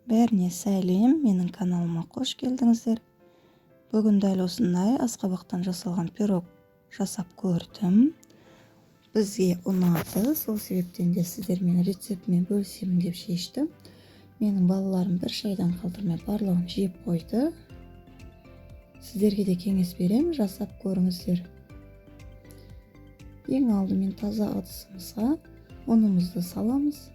Бәріне сәлем, менің каналыма қош келдіңіздер. Бүгін дәл осындай асқабақтан жасалған пирог жасап көрдім. Бізге ұнады, сол себептен де сіздермен рецептімен бөлісемін деп шештім. Менің балаларым бір шайдан қалдырмай барлығын жеп қойды. Сіздерге де кеңес берем, жасап көріңіздер. Ең алдымен таза ыдысымызға ұнымызды саламыз.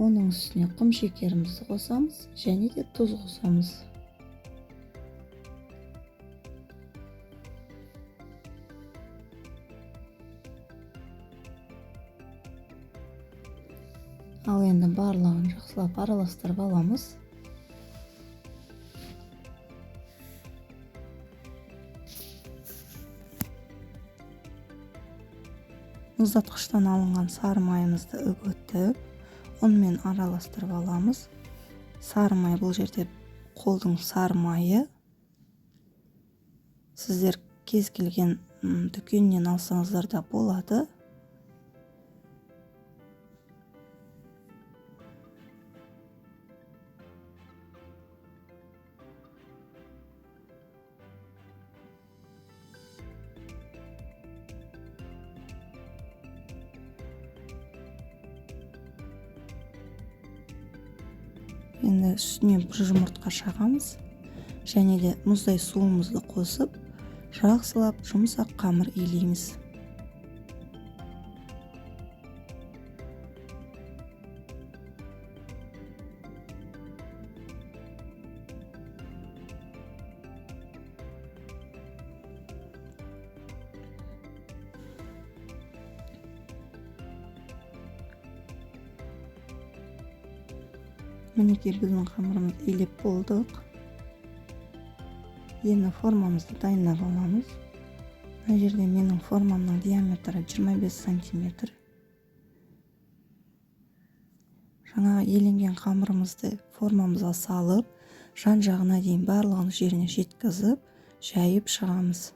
Оның үстіне құм шекерімізді қосамыз және де тұз қосамыз. Ал енді барлығын жақсылап араластырып аламыз. Мұздатқыштан алынған сары майымызды үгітіп, онымен араластырып аламыз. Сары май бұл жерде қолдың сары майы. Сіздер кез келген дүкеннен алсаңыздар да болады. Енді үстіне бір жұмыртқа шағамыз және де мұздай суымызды қосып, жақсылап жұмсақ қамыр илейміз. Мінекей біздің қамырымыз илеп болдық. Енді формамызды дайындап аламыз. Мына жерде менің формамның диаметрі 25 сантиметр. Жаңағы еленген қамырымызды формамызға салып, жан-жағына дейін барлығын жеріне жеткізіп, жайып шығамыз.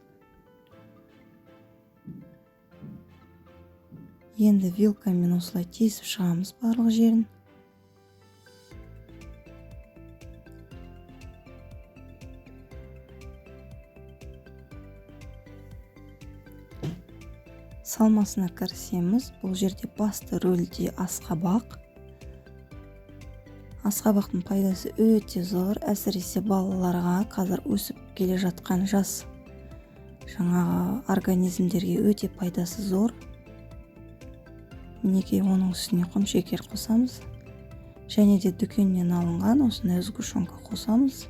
Енді вилкамен осылай тесіп шығамыз барлық жерін. Салмасына кірісеміз. Бұл жерде басты рөлде асқабақ. Асқабақтың пайдасы өте зор, әсіресе балаларға, қазір өсіп келе жатқан жас жаңағы организмдерге өте пайдасы зор. Мінекей оның үстіне құм шекер қосамыз. Және де дүкеннен алынған осындай сгущенка қосамыз.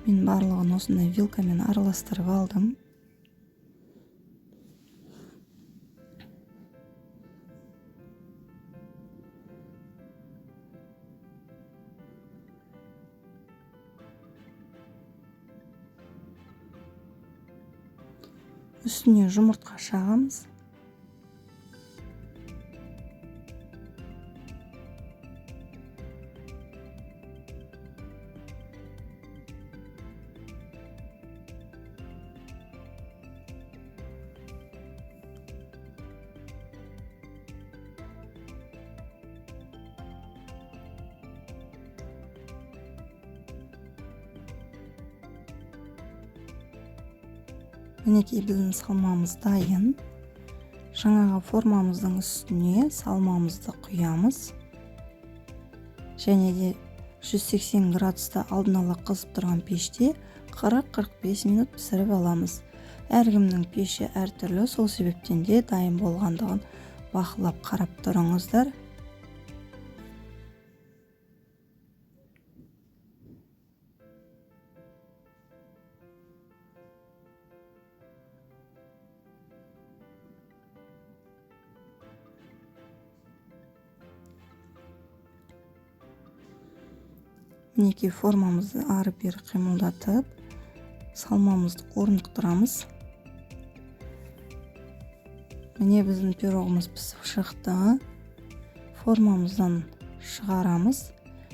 Мен барлығын осындай вилкамен араластырып алдым. Үстіне жұмыртқа шағамыз. Мінекей біздің салмамыз дайын. Жаңағы формамыздың үстіне салмамызды құямыз. Және де 180 градуста алдын ала қызып тұрған пеште 40-45 минут пісіріп аламыз. Әркімнің пеші әртүрлі, сол себептен де дайын болғандығын бақылап қарап тұрыңыздар. Мінекей формамызды ары-бері қимылдатып, салмамызды орнықтырамыз. Міне біздің пирогымыз пісіп шықты. Формамыздан шығарамыз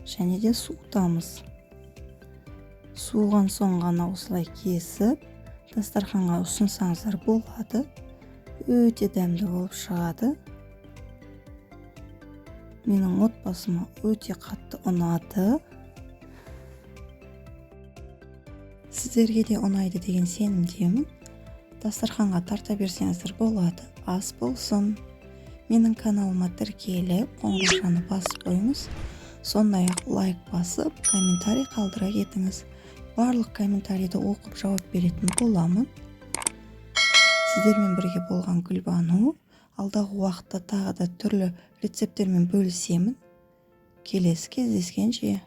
және де суытамыз. Суыған соң ғана осылай кесіп дастарханға ұсынсаңыздар болады. Өте дәмді болып шығады. Менің отбасыма өте қатты ұнады. Сіздерге де ұнайды деген сенімдемін. Дастарханға тарта берсеңіздер болады. Ас болсын. Менің каналыма тіркеліп, қоңыраушаны басып қойыңыз. Сондай-ақ лайк басып, комментарий қалдыра кетіңіз. Барлық комментарийді оқып жауап беретін боламын. Сіздермен бірге болған Гүлбану. Алдағы уақытта тағы да түрлі рецепттермен бөлісемін. Келесі кездескенше.